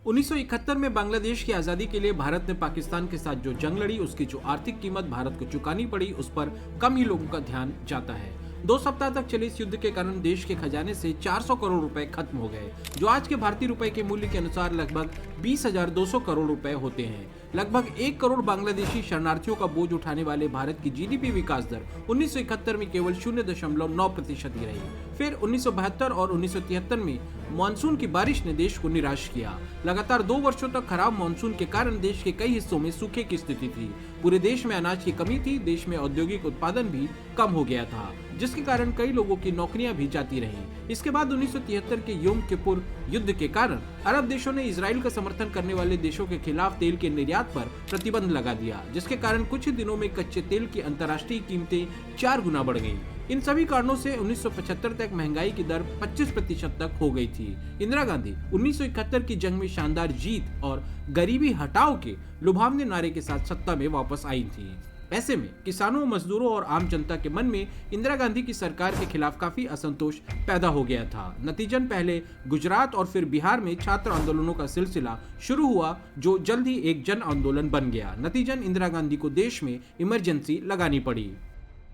1971 में बांग्लादेश की आजादी के लिए भारत ने पाकिस्तान के साथ जो जंग लड़ी, उसकी जो आर्थिक कीमत भारत को चुकानी पड़ी, उस पर कम ही लोगों का ध्यान जाता है। 2 सप्ताह तक चले इस युद्ध के कारण देश के खजाने से 400 करोड़ रुपए खत्म हो गए, जो आज के भारतीय रुपए के मूल्य के अनुसार लगभग 20,200 करोड़ रुपए होते हैं। लगभग 1 करोड़ बांग्लादेशी शरणार्थियों का बोझ उठाने वाले भारत की जीडीपी विकास दर 1971 में केवल 0.9% ही रही। फिर 1972 और 1973 में मानसून की बारिश ने देश को निराश किया। लगातार 2 वर्षों तक खराब मानसून के कारण देश के कई हिस्सों में सूखे की स्थिति थी। पूरे देश में अनाज की कमी थी। देश में औद्योगिक उत्पादन भी कम हो गया था, जिसके कारण कई लोगों की नौकरियां भी जाती रहीं। इसके बाद 1973 के योम किपुर युद्ध के कारण अरब देशों ने इजराइल का समर्थन करने वाले देशों के खिलाफ तेल के निर्यात पर प्रतिबंध लगा दिया, जिसके कारण कुछ ही दिनों में कच्चे तेल की अंतर्राष्ट्रीय कीमतें 4 गुना बढ़ गईं। इन सभी कारणों से 1975 तक महंगाई की दर 25% तक हो गई थी। इंदिरा गांधी 1971 की जंग में शानदार जीत और गरीबी हटाओ के लुभावने नारे के साथ सत्ता में वापस आई थी। ऐसे में किसानों, मजदूरों और आम जनता के मन में इंदिरा गांधी की सरकार के खिलाफ काफी असंतोष पैदा हो गया था। नतीजन पहले गुजरात और फिर बिहार में छात्र आंदोलनों का सिलसिला शुरू हुआ, जो जल्द ही एक जन आंदोलन बन गया। नतीजन इंदिरा गांधी को देश में इमरजेंसी लगानी पड़ी।